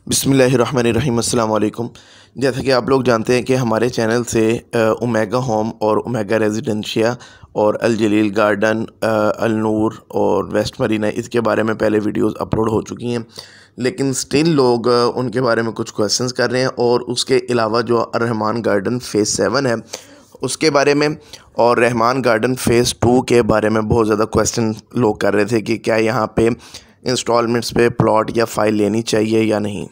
बिस्मिल्लाहिर्रहमानिर्रहीम अस्सलाम वालेकुम। जैसा कि आप लोग जानते हैं कि हमारे चैनल से ओमेगा होम और ओमेगा रेजिडेंशिया और अल गार्डन, अल नूर और वेस्ट मरीना इसके बारे में पहले वीडियोस अपलोड हो चुकी हैं, लेकिन स्टिल लोग उनके बारे में कुछ क्वेश्चंस कर रहे हैं। और उसके अलावा जो रहमान गार्डन फ़ेज़ 7 है उसके बारे में और रहमान गार्डन फ़ेज़ 2 के बारे में बहुत ज़्यादा क्वेश्चन लोग कर रहे थे कि क्या यहाँ पे इंस्टॉलमेंट्स पे प्लॉट या फ़ाइल लेनी चाहिए या नहीं।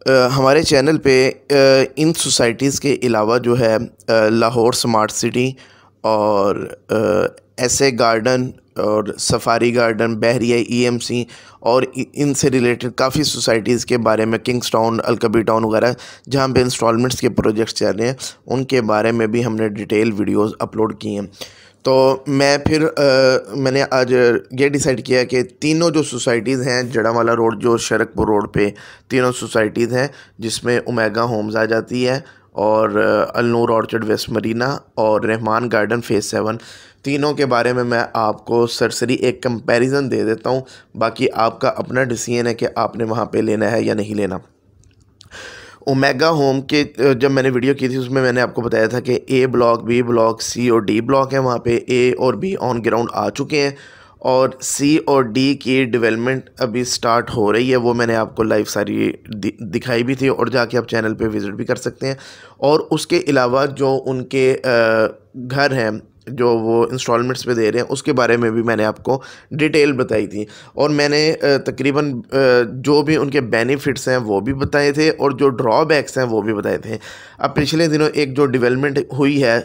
हमारे चैनल पे इन सोसाइटीज़ के अलावा जो है लाहौर स्मार्ट सिटी और ऐसे गार्डन और सफारी गार्डन, बहरिया, ईएमसी और इनसे रिलेटेड काफ़ी सोसाइटीज़ के बारे में, किंग्स टाउन, अलकबी टाउन वगैरह जहाँ पे इंस्टॉलमेंट्स के प्रोजेक्ट्स चल रहे हैं उनके बारे में भी हमने डिटेल वीडियोस अपलोड किए हैं। तो मैंने आज ये डिसाइड किया कि तीनों जो सोसाइटीज़ हैं, जड़ावाला रोड जो शरकपुर रोड पे तीनों सोसाइटीज़ हैं जिसमें ओमेगा होम्स आ जाती है और अल नूर ऑर्चर्ड वेस्ट मरीना और रहमान गार्डन फ़ेज़ 7, तीनों के बारे में मैं आपको सरसरी एक कंपैरिजन दे देता हूँ। बाकी आपका अपना डिसीजन है कि आपने वहाँ पे लेना है या नहीं लेना। ओमेगा होम के जब मैंने वीडियो की थी उसमें मैंने आपको बताया था कि ए ब्लॉक, बी ब्लॉक, सी और डी ब्लॉक है। वहाँ पे ए और बी ऑन ग्राउंड आ चुके हैं और सी और डी की डेवलपमेंट अभी स्टार्ट हो रही है। वो मैंने आपको लाइव सारी दिखाई भी थी और जाके आप चैनल पे विज़िट भी कर सकते हैं। और उसके अलावा जो उनके घर हैं जो वो इंस्टॉलमेंट्स पे दे रहे हैं उसके बारे में भी मैंने आपको डिटेल बताई थी और मैंने तकरीबन जो भी उनके बेनिफिट्स हैं वो भी बताए थे और जो ड्रॉबैक्स हैं वो भी बताए थे। अब पिछले दिनों एक जो डेवलपमेंट हुई है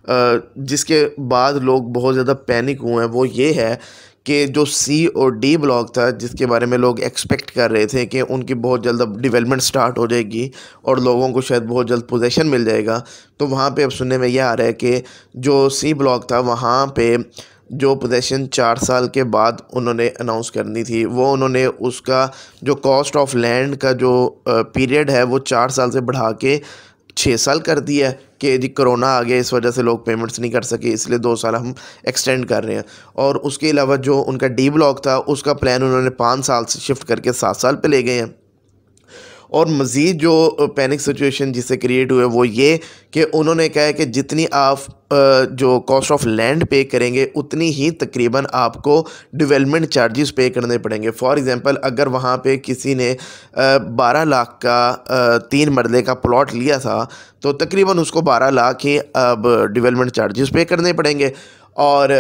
जिसके बाद लोग बहुत ज़्यादा पैनिक हुए हैं वो ये है कि जो सी और डी ब्लॉक था जिसके बारे में लोग एक्सपेक्ट कर रहे थे कि उनकी बहुत जल्द डेवलपमेंट स्टार्ट हो जाएगी और लोगों को शायद बहुत जल्द पोजीशन मिल जाएगा, तो वहाँ पे अब सुनने में यह आ रहा है कि जो सी ब्लॉक था वहाँ पे जो पोजीशन 4 साल के बाद उन्होंने अनाउंस करनी थी, वो उन्होंने उसका जो कॉस्ट ऑफ लैंड का जो पीरियड है वो 4 साल से बढ़ा के 6 साल कर दिया है कि जी कोरोना आ गया, इस वजह से लोग पेमेंट्स नहीं कर सके, इसलिए 2 साल हम एक्सटेंड कर रहे हैं। और उसके अलावा जो उनका डी ब्लॉक था उसका प्लान उन्होंने 5 साल से शिफ्ट करके 7 साल पे ले गए हैं। और मज़ीद जो पैनिक सिचुएशन जिससे क्रिएट हुए वो ये कि उन्होंने कहा है कि जितनी आप जो कॉस्ट ऑफ लैंड पे करेंगे उतनी ही तकरीबन आपको डेवलपमेंट चार्जेस पे करने पड़ेंगे। फॉर एग्ज़ाम्पल अगर वहाँ पे किसी ने 12 लाख का 3 मरले का प्लॉट लिया था तो तकरीबन उसको 12 लाख ही अब डेवलपमेंट चार्जेस पे करने पड़ेंगे। और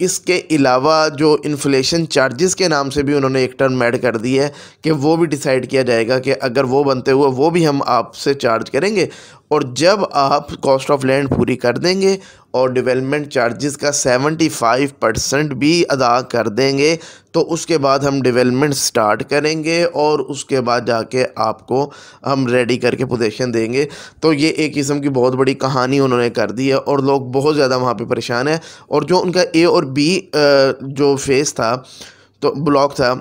इसके अलावा जो इन्फ्लेशन चार्जेस के नाम से भी उन्होंने एक टर्म ऐड कर दी है कि वो भी डिसाइड किया जाएगा कि अगर वो बनते हुए वो भी हम आपसे चार्ज करेंगे और जब आप कॉस्ट ऑफ लैंड पूरी कर देंगे और डेवलपमेंट चार्जेस का 75% भी अदा कर देंगे तो उसके बाद हम डेवलपमेंट स्टार्ट करेंगे और उसके बाद जाके आपको हम रेडी करके पोजीशन देंगे। तो ये एक किस्म की बहुत बड़ी कहानी उन्होंने कर दी है और लोग बहुत ज़्यादा वहाँ पे परेशान हैं। और जो उनका ए और बी जो फेज़ था तो ब्लॉक था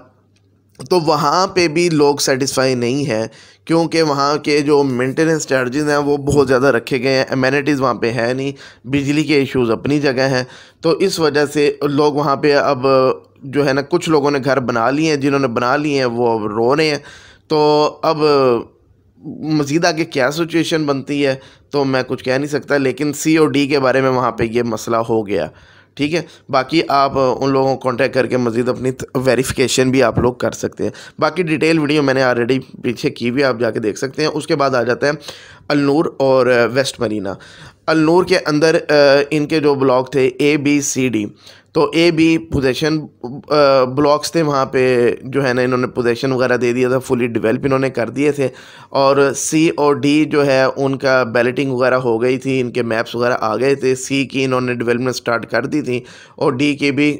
तो वहाँ पे भी लोग सेटिस्फाई नहीं है क्योंकि वहाँ के जो मेंटेनेंस चार्जेस हैं वो बहुत ज़्यादा रखे गए हैं, एमेनिटीज़ वहाँ पे है नहीं, बिजली के इश्यूज़ अपनी जगह हैं। तो इस वजह से लोग वहाँ पे अब जो है ना, कुछ लोगों ने घर बना लिए हैं, जिन्होंने बना लिए हैं वो अब रो रहे हैं। तो अब मज़ीद आगे क्या सिचुएशन बनती है तो मैं कुछ कह नहीं सकता, लेकिन सी और डी के बारे में वहाँ पे ये मसला हो गया। ठीक है, बाकी आप उन लोगों को कांटेक्ट करके मज़ीद अपनी वेरिफिकेशन भी आप लोग कर सकते हैं। बाकी डिटेल वीडियो मैंने ऑलरेडी पीछे की हुई, आप जाके देख सकते हैं। उसके बाद आ जाता है अल नूर और वेस्ट मरीना। अल नूर के अंदर इनके जो ब्लॉक थे ए बी सी डी, तो ए बी पोजीशन ब्लॉक्स थे, वहाँ पे जो है ना इन्होंने पोजीशन वगैरह दे दिया था, फुली डेवलप इन्होंने कर दिए थे। और सी और डी जो है उनका बैलेटिंग वगैरह हो गई थी, इनके मैप्स वगैरह आ गए थे। सी की इन्होंने डेवलपमेंट स्टार्ट कर दी थी और डी की भी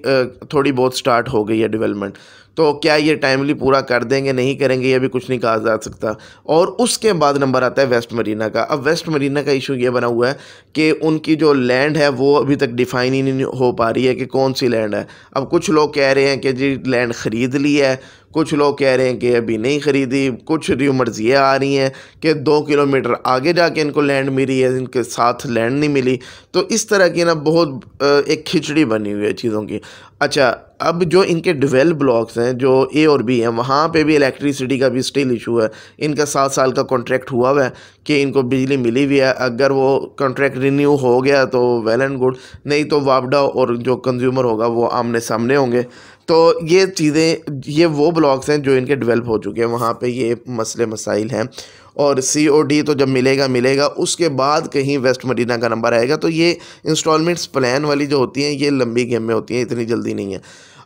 थोड़ी बहुत स्टार्ट हो गई है डेवलपमेंट। तो क्या ये टाइमली पूरा कर देंगे, नहीं करेंगे, ये भी कुछ नहीं कहा जा सकता। और उसके बाद नंबर आता है वेस्ट मरीना का। अब वेस्ट मरीना का इशू ये बना हुआ है कि उनकी जो लैंड है वो अभी तक डिफ़ाइन ही नहीं हो पा रही है कि कौन सी लैंड है। अब कुछ लोग कह रहे हैं कि जी लैंड ख़रीद ली है, कुछ लोग कह रहे हैं कि अभी नहीं ख़रीदी, कुछ र्यूमर्स ये आ रही हैं कि 2 किलोमीटर आगे जाके इनको लैंड मिली है, इनके साथ लैंड नहीं मिली। तो इस तरह की ना बहुत एक खिचड़ी बनी हुई है चीज़ों की। अच्छा, अब जो इनके डेवलप ब्लॉक्स हैं जो ए और बी हैं, वहाँ पे भी इलेक्ट्रिसिटी का भी स्टिल इशू है। इनका 7 साल का कॉन्ट्रैक्ट हुआ हुआ है कि इनको बिजली मिली हुई है। अगर वो कॉन्ट्रैक्ट रिन्यू हो गया तो वेल एंड गुड, नहीं तो वापडा और जो कंज्यूमर होगा वो आमने सामने होंगे। तो ये चीज़ें, ये वो ब्लॉक्स हैं जो इनके डेवलप हो चुके हैं, वहाँ पे ये मसले मसाइल हैं। और COD तो जब मिलेगा उसके बाद कहीं वेस्ट मरीना का नंबर आएगा। तो ये इंस्टॉलमेंट्स प्लान वाली जो होती हैं ये लंबी गेम में होती हैं, इतनी जल्दी नहीं है।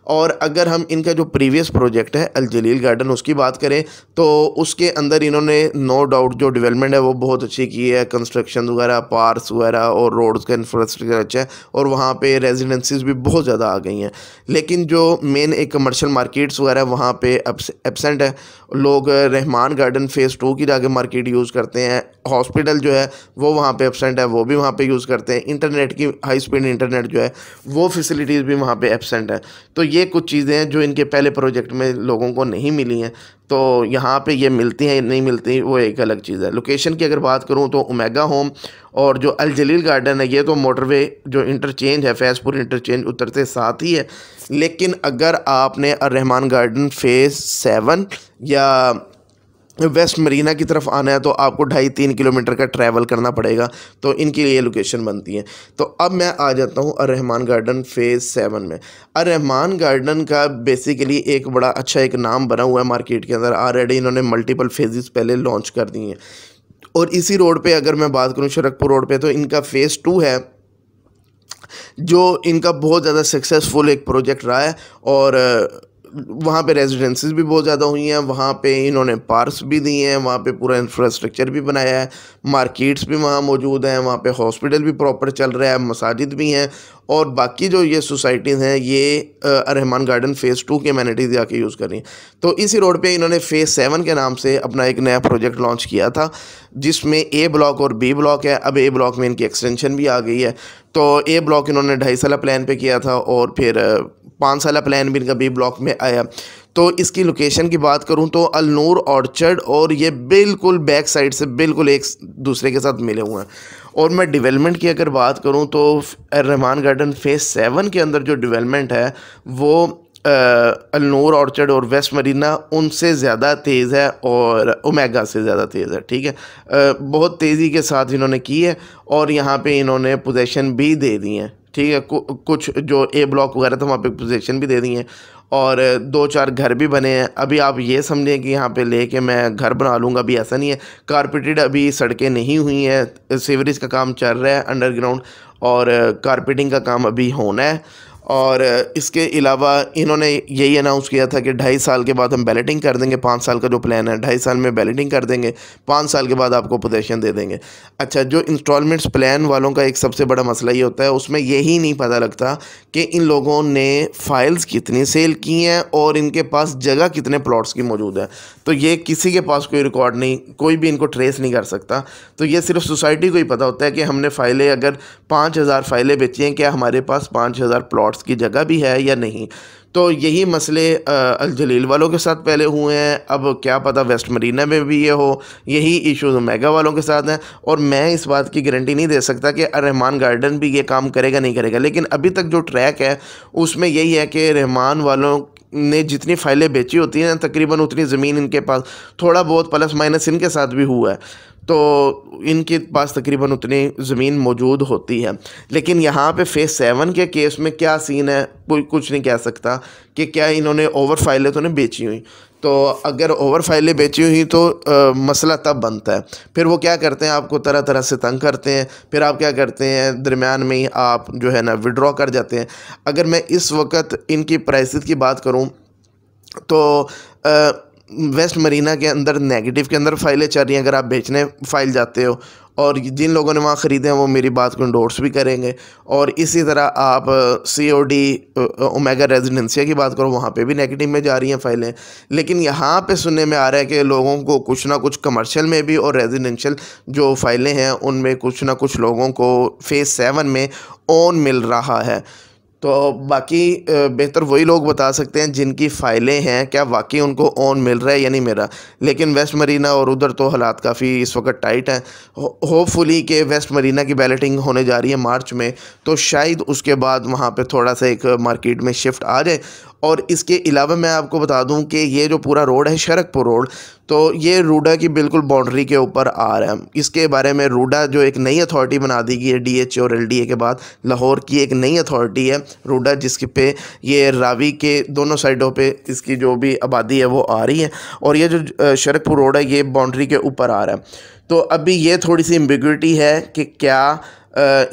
और अगर हम इनका जो प्रीवियस प्रोजेक्ट है अल-जलील गार्डन उसकी बात करें तो उसके अंदर इन्होंने नो डाउट जो डेवलपमेंट है वो बहुत अच्छी की है। कंस्ट्रक्शन वगैरह, पार्क्स वगैरह और रोड्स का इंफ्रास्ट्रक्चर अच्छा है और वहाँ पे रेजिडेंसीज भी बहुत ज़्यादा आ गई हैं। लेकिन जो मेन एक कमर्शियल मार्केट्स वगैरह वहाँ पे एब्सेंट है। लोग रहमान गार्डन फ़ेज़ 2 की जाके मार्केट यूज़ करते हैं। हॉस्पिटल जो है वो वहाँ पे एब्सेंट है, वो भी वहाँ पे यूज़ करते हैं। इंटरनेट की हाई स्पीड इंटरनेट जो है वो फैसिलिटीज़ भी वहाँ पे एब्सेंट है। तो ये कुछ चीज़ें हैं जो इनके पहले प्रोजेक्ट में लोगों को नहीं मिली हैं। तो यहाँ पे ये मिलती हैं नहीं मिलती वो एक अलग चीज़ है। लोकेशन की अगर बात करूँ तो ओमेगा होम और जो अल-जलील गार्डन है ये तो मोटरवे जो इंटरचेंज है, फैज़पुर इंटरचेंज उतरते साथ ही है। लेकिन अगर आपने रहमान गार्डन फ़ेज़ 7 या वेस्ट मरीना की तरफ आना है तो आपको 2.5-3 किलोमीटर का ट्रैवल करना पड़ेगा। तो इनके लिए लोकेशन बनती है। तो अब मैं आ जाता हूँ रहमान गार्डन फ़ेज़ 7 में। रहमान गार्डन का बेसिकली एक बड़ा अच्छा एक नाम बना हुआ है मार्केट के अंदर। ऑलरेडी इन्होंने मल्टीपल फेजेस पहले लॉन्च कर दिए हैं। और इसी रोड पे अगर मैं बात करूँ शरकपुर रोड पे, तो इनका फ़ेज़ 2 है जो इनका बहुत ज़्यादा सक्सेसफुल एक प्रोजेक्ट रहा है। और वहाँ पे रेजिडेंसीज भी बहुत ज़्यादा हुई हैं, वहाँ पे इन्होंने पार्क्स भी दिए हैं, वहाँ पे पूरा इंफ्रास्ट्रक्चर भी बनाया है, मार्केट्स भी वहाँ मौजूद हैं, वहाँ पे हॉस्पिटल भी प्रॉपर चल रहा है, मसाजिद भी हैं। और बाकी जो ये सोसाइटीज़ हैं ये रहमान गार्डन फ़ेज़ 2 की एमेनिटीज़ जाके यूज़ कर रही हैं। तो इसी रोड पे इन्होंने फ़ेज़ 7 के नाम से अपना एक नया प्रोजेक्ट लॉन्च किया था जिसमें ए ब्लॉक और बी ब्लॉक है। अब ए ब्लॉक में इनकी एक्सटेंशन भी आ गई है। तो ए ब्लॉक इन्होंने 2.5 साल प्लान पे किया था और फिर 5 साल प्लान भी इनका बी ब्लॉक में आया। तो इसकी लोकेशन की बात करूं तो अल-नूर ऑर्चर्ड और ये बिल्कुल बैक साइड से बिल्कुल एक दूसरे के साथ मिले हुए हैं। और मैं डेवलपमेंट की अगर बात करूं तो रहमान गार्डन फ़ेज़ 7 के अंदर जो डेवलपमेंट है वो अल-नूर ऑर्चर्ड और वेस्ट मरीना उनसे ज़्यादा तेज़ है और ओमेगा से ज़्यादा तेज़ है। ठीक है, बहुत तेज़ी के साथ इन्होंने की है और यहाँ पे इन्होंने पोजीशन भी दे दी है। ठीक है, कुछ जो ए ब्लॉक वगैरह था वहाँ पे पोजीशन भी दे दी हैं और 2-4 घर भी बने हैं। अभी आप ये समझें कि यहाँ पे लेके मैं घर बना लूँगा, अभी ऐसा नहीं है। कारपेटेड अभी सड़कें नहीं हुई हैं, सीवरेज का काम चल रहा है अंडरग्राउंड और कारपेटिंग का काम अभी होना है। और इसके अलावा इन्होंने यही अनाउंस किया था कि 2.5 साल के बाद हम बैलेटिंग कर देंगे। 5 साल का जो प्लान है 2.5 साल में बैलेटिंग कर देंगे, 5 साल के बाद आपको पोजीशन दे देंगे। अच्छा, जो इंस्टॉलमेंट्स प्लान वालों का एक सबसे बड़ा मसला ये होता है, उसमें यही नहीं पता लगता कि इन लोगों ने फ़ाइल्स कितनी सेल की हैं और इनके पास जगह कितने प्लॉट्स की मौजूद है। तो ये किसी के पास कोई रिकॉर्ड नहीं, कोई भी इनको ट्रेस नहीं कर सकता। तो ये सिर्फ सोसाइटी को ही पता होता है कि हमने फ़ाइलें अगर 5,000 फ़ाइलें बेची हैं, क्या हमारे पास 5,000 प्लॉट्स की जगह भी है या नहीं। तो यही मसले अल-जलील वालों के साथ पहले हुए हैं। अब क्या पता वेस्ट मरीना में भी ये हो। यही इश्यूज ओमेगा वालों के साथ हैं और मैं इस बात की गारंटी नहीं दे सकता कि रहमान गार्डन भी ये काम करेगा नहीं करेगा। लेकिन अभी तक जो ट्रैक है उसमें यही है कि रहमान वालों ने जितनी फ़ाइलें बेची होती हैं तकरीबन उतनी ज़मीन इनके पास, थोड़ा बहुत प्लस माइनस इनके साथ भी हुआ है, तो इनके पास तकरीबन उतनी ज़मीन मौजूद होती है। लेकिन यहाँ पे फ़ेज़ 7 के केस में क्या सीन है कोई कुछ नहीं कह सकता कि क्या इन्होंने ओवर फाइलें तो नहीं बेची हुई। तो अगर ओवर फाइलें बेची हुई तो मसला तब बनता है। फिर वो क्या करते हैं, आपको तरह तरह से तंग करते हैं। फिर आप क्या करते हैं, दरमियान में ही आप जो है ना विड्रॉ कर जाते हैं। अगर मैं इस वक्त इनकी प्राइसेस की बात करूँ तो वेस्ट मरीना के अंदर नेगेटिव के अंदर फ़ाइलें चल रही हैं अगर आप बेचने फ़ाइल जाते हो, और जिन लोगों ने वहाँ ख़रीदे हैं वो मेरी बात को इंडोर्स भी करेंगे। और इसी तरह आप COD ओमेगा रेजिडेंसिया की बात करो, वहाँ पे भी नेगेटिव में जा रही हैं फ़ाइलें। लेकिन यहाँ पे सुनने में आ रहा है कि लोगों को कुछ ना कुछ कमर्शियल में भी और रेजिडेंशियल जो फ़ाइलें हैं उनमें कुछ ना कुछ लोगों को फ़ेज़ 7 में ओन मिल रहा है। तो बाकी बेहतर वही लोग बता सकते हैं जिनकी फ़ाइलें हैं, क्या वाकई उनको ओन मिल रहा है या नहीं मिल रहा। लेकिन वेस्ट मरीना और उधर तो हालात काफ़ी इस वक्त टाइट हैं। होपफुली कि वेस्ट मरीना की बैलेटिंग होने जा रही है मार्च में, तो शायद उसके बाद वहाँ पे थोड़ा सा एक मार्केट में शिफ्ट आ जाए। और इसके अलावा मैं आपको बता दूं कि ये जो पूरा रोड है शरकपुर रोड, तो ये रूडा की बिल्कुल बाउंड्री के ऊपर आ रहा है। इसके बारे में रूडा जो एक नई अथॉरिटी बना दी गई है डीएच और एलडीए के बाद, लाहौर की एक नई अथॉरिटी है रूडा, जिसके पे ये रावी के दोनों साइडों पे इसकी जो भी आबादी है वो आ रही है। और ये जो शरकपुर रोड है ये बाउंड्री के ऊपर आ रहा है। तो अभी ये थोड़ी सी एम्बिग्विटी है कि क्या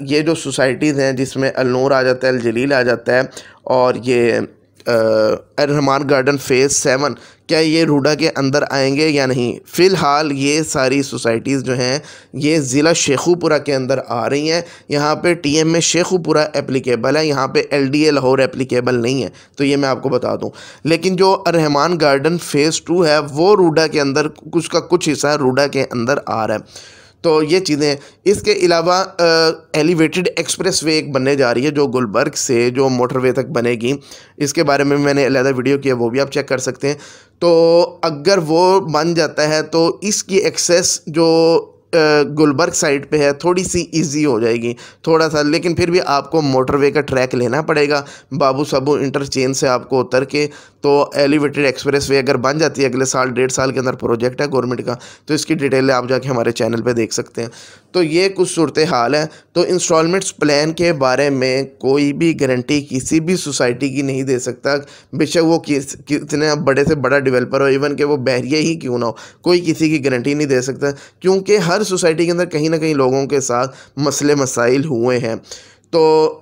ये जो सोसाइटीज़ हैं जिसमें नूर आ जाता है, अल-जलील आ जाता है, और ये रहमान गार्डन फ़ेज़ 7, क्या ये रूडा के अंदर आएंगे या नहीं। फ़िलहाल ये सारी सोसाइटीज़ जो हैं ये ज़िला शेखुपुरा के अंदर आ रही हैं। यहाँ पे टीएम में शेखुपुरा एप्लीकेबल है, यहाँ पे एलडीए लाहौर एप्लीकेबल नहीं है, तो ये मैं आपको बता दूँ। लेकिन जो रहमान गार्डन फ़ेज़ 2 है वो रूडा के अंदर कुछ हिस्सा रूडा के अंदर आ रहा है। तो ये चीज़ें, इसके अलावा एलिवेटेड एक्सप्रेस वे एक बनने जा रही है जो गुलबर्ग से जो मोटरवे तक बनेगी। इसके बारे में मैंने अलग वीडियो किया, वो भी आप चेक कर सकते हैं। तो अगर वो बन जाता है तो इसकी एक्सेस जो गुलबर्ग साइड पे है थोड़ी सी इजी हो जाएगी थोड़ा सा, लेकिन फिर भी आपको मोटरवे का ट्रैक लेना पड़ेगा बाबू साबू इंटरचेंज से आपको उतर के। तो एलिवेटेड एक्सप्रेस वे अगर बन जाती है अगले साल, 1.5 साल के अंदर प्रोजेक्ट है गवर्नमेंट का, तो इसकी डिटेल आप जाके हमारे चैनल पे देख सकते हैं। तो ये कुछ सूरत हाल है। तो इंस्टॉलमेंट्स प्लान के बारे में कोई भी गारंटी किसी भी सोसाइटी की नहीं दे सकता, बेशक वो कितने बड़े से बड़ा डेवलपर हो, इवन कि वो बहरिया ही क्यों ना हो, कोई किसी की गारंटी नहीं दे सकता, क्योंकि हर सोसाइटी के अंदर कहीं ना कहीं लोगों के साथ मसले मसाइल हुए हैं। तो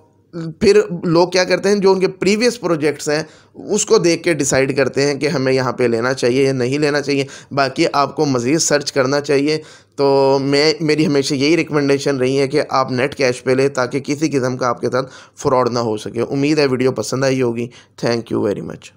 फिर लोग क्या करते हैं, जो उनके प्रीवियस प्रोजेक्ट्स हैं उसको देख के डिसाइड करते हैं कि हमें यहाँ पे लेना चाहिए या नहीं लेना चाहिए। बाकी आपको मज़ीद सर्च करना चाहिए। तो मेरी हमेशा यही रिकमेंडेशन रही है कि आप नेट कैश पे लें ताकि किसी किस्म का आपके साथ फ्रॉड ना हो सके। उम्मीद है वीडियो पसंद आई होगी। Thank you very much.